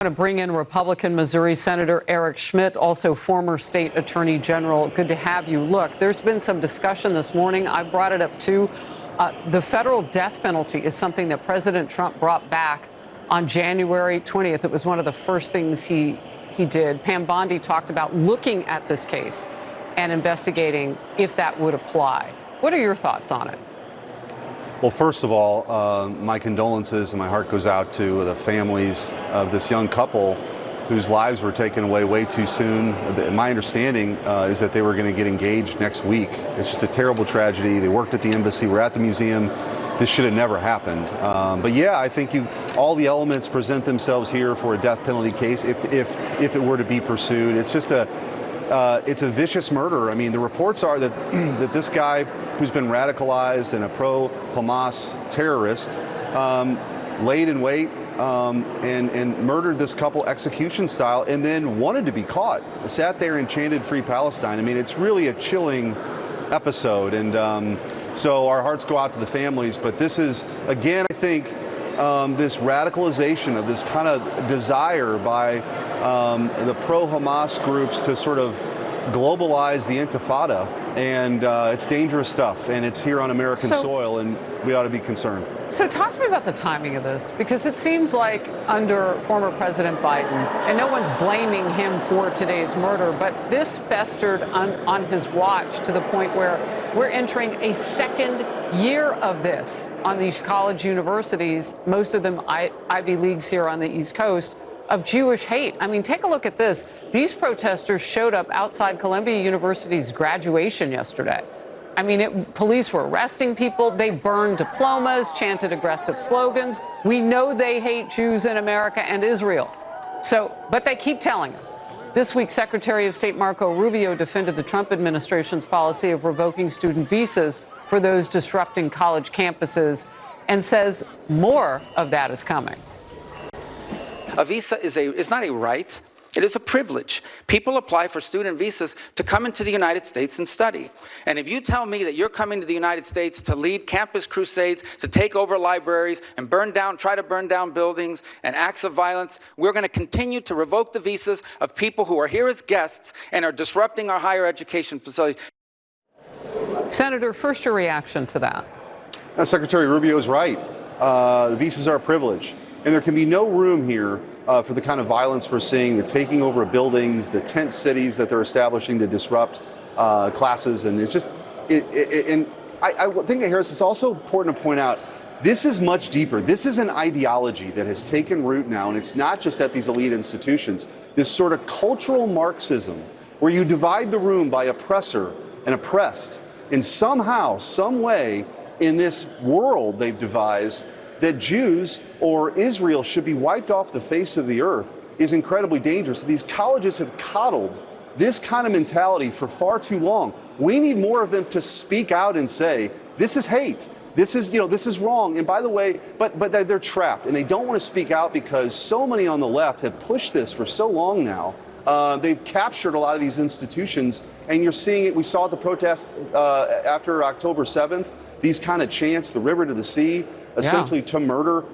To bring in Republican Missouri Senator Eric Schmitt, also former state attorney general. Good to have you. Look, there's been some discussion this morning. I brought it up too. The federal death penalty is something that President Trump brought back on January 20th. It was one of the first things he did. Pam Bondi talked about looking at this case and investigating if that would apply. What are your thoughts on it? Well, first of all, my condolences and my heart goes out to the families of this young couple whose lives were taken away way too soon. My understanding is that they were going to get engaged next week. It's just a terrible tragedy. They worked at the embassy, were at the museum. This should have never happened. But yeah, I think all the elements present themselves here for a death penalty case if it were to be pursued. It's just it's a vicious murder. I mean, the reports are that that this guy, who's been radicalized and a pro-Hamas terrorist, laid in wait and murdered this couple execution style, and then wanted to be caught. Sat there and chanted "Free Palestine." I mean, it's really a chilling episode, and so our hearts go out to the families. But this is, again, I think, this radicalization of this kind of desire by the pro-Hamas groups to sort of globalize the Intifada, and it's dangerous stuff, and it's here on American soil, and we ought to be concerned. So talk to me about the timing of this, because it seems like under former President Biden, and no one's blaming him for today's murder, but this festered on his watch to the point where we're entering a second year of this on these college universities, most of them Ivy Leagues here on the East Coast, of Jewish hate. I mean, take a look at this. These protesters showed up outside Columbia University's graduation yesterday. I mean, police were arresting people. They burned diplomas, chanted aggressive slogans. We know they hate Jews in America and Israel. But they keep telling us. This week, Secretary of State Marco Rubio defended the Trump administration's policy of revoking student visas for those disrupting college campuses and says more of that is coming. A visa is not a right, it is a privilege. People apply for student visas to come into the United States and study. And if you tell me that you're coming to the United States to lead campus crusades, to take over libraries and try to burn down buildings and acts of violence, we're going to continue to revoke the visas of people who are here as guests and are disrupting our higher education facilities. Senator, first your reaction to that. Secretary Rubio is right. The visas are a privilege. And there can be no room here for the kind of violence we're seeing, the taking over of buildings, the tent cities that they're establishing to disrupt classes. And it's just, and I think, Harris, it's also important to point out, this is much deeper. This is an ideology that has taken root now, and it's not just at these elite institutions. This sort of cultural Marxism, where you divide the room by oppressor and oppressed, and somehow, some way, in this world they've devised, that Jews or Israel should be wiped off the face of the earth is incredibly dangerous. These colleges have coddled this kind of mentality for far too long. We need more of them to speak out and say, this is hate. This is, this is wrong. And by the way, but they're trapped, and they don't want to speak out because so many on the left have pushed this for so long now. They've captured a lot of these institutions, and you're seeing it. We saw the protest after October 7th, these kind of chants, the river to the sea, essentially to murder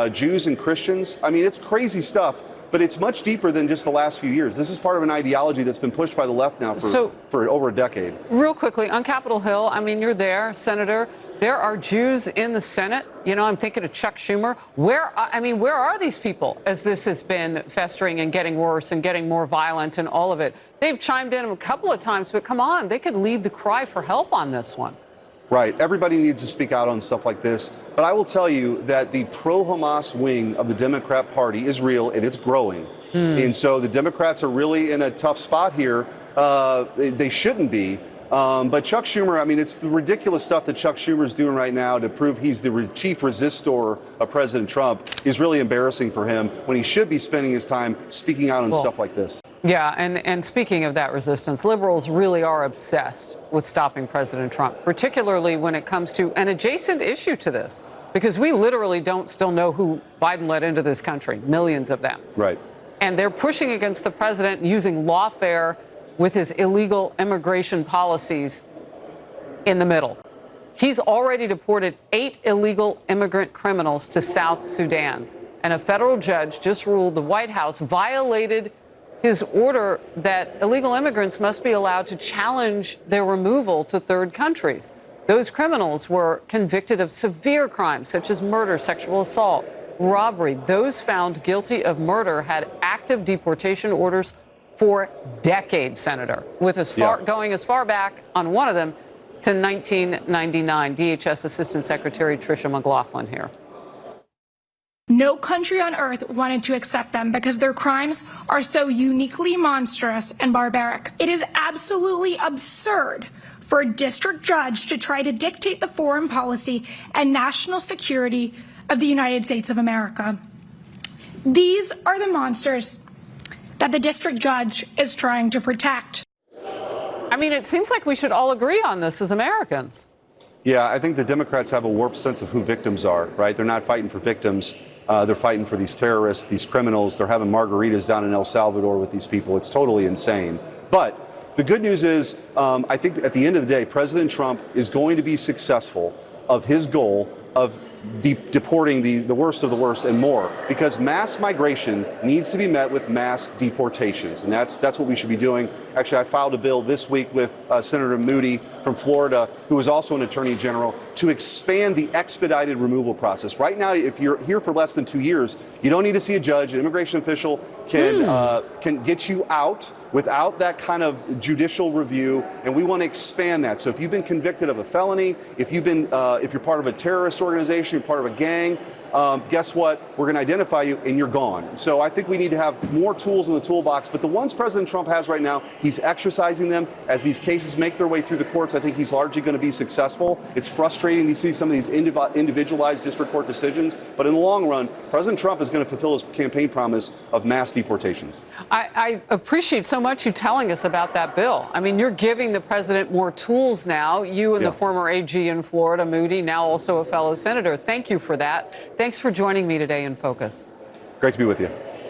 Jews and Christians. I mean, it's crazy stuff, but it's much deeper than just the last few years. This is part of an ideology that's been pushed by the left now for over a decade. Real quickly, on Capitol Hill, I mean, you're there, Senator. There are Jews in the Senate. I'm thinking of Chuck Schumer. Where are these people as this has been festering and getting worse and getting more violent and all of it? They've chimed in a couple of times, but come on, they could lead the cry for help on this one. Right. Everybody needs to speak out on stuff like this. But I will tell you that the pro-Hamas wing of the Democrat Party is real, and it's growing. And so the Democrats are really in a tough spot here. They shouldn't be. But Chuck Schumer, I mean, it's the ridiculous stuff that Chuck Schumer is doing right now to prove he's the chief resistor of President Trump is really embarrassing for him when he should be spending his time speaking out on stuff like this. Yeah, and speaking of that resistance, liberals really are obsessed with stopping President Trump, particularly when it comes to an adjacent issue to this, because we literally don't still know who Biden let into this country, millions of them. Right. And they're pushing against the president using lawfare with his illegal immigration policies in the middle. He's already deported 8 illegal immigrant criminals to South Sudan. And a federal judge just ruled the White House violated his order that illegal immigrants must be allowed to challenge their removal to third countries. Those criminals were convicted of severe crimes such as murder, sexual assault, robbery. Those found guilty of murder had active deportation orders for decades, Senator, with going as far back on one of them to 1999. DHS Assistant Secretary Tricia McLaughlin here. No country on earth wanted to accept them because their crimes are so uniquely monstrous and barbaric. It is absolutely absurd for a district judge to try to dictate the foreign policy and national security of the United States of America. These are the monsters that the district judge is trying to protect. I mean, it seems like we should all agree on this as Americans. Yeah, I think the Democrats have a warped sense of who victims are, right? They're not fighting for victims. They're fighting for these terrorists, these criminals. They're having margaritas down in El Salvador with these people. It's totally insane. But the good news is, I think at the end of the day, President Trump is going to be successful of his goal of deporting the worst of the worst and more, because mass migration needs to be met with mass deportations, and that's what we should be doing. Actually, I filed a bill this week with Senator Moody from Florida, who is also an attorney general, to expand the expedited removal process. Right now, if you're here for less than 2 years, you don't need to see a judge. An immigration official can get you out without that kind of judicial review, and we want to expand that. So if you've been convicted of a felony, if you're part of a terrorist organization, you're part of a gang, guess what? We're going to identify you and you're gone. So I think we need to have more tools in the toolbox, but the ones President Trump has right now, he's exercising them. As these cases make their way through the courts, I think he's largely going to be successful. It's frustrating to see some of these individualized district court decisions, but in the long run, President Trump is going to fulfill his campaign promise of mass deportations. I appreciate so much you telling us about that bill. I mean, you're giving the president more tools now. You and the former AG in Florida, Moody, now also a fellow senator. Thank you for that. Thanks for joining me today in Focus. Great to be with you.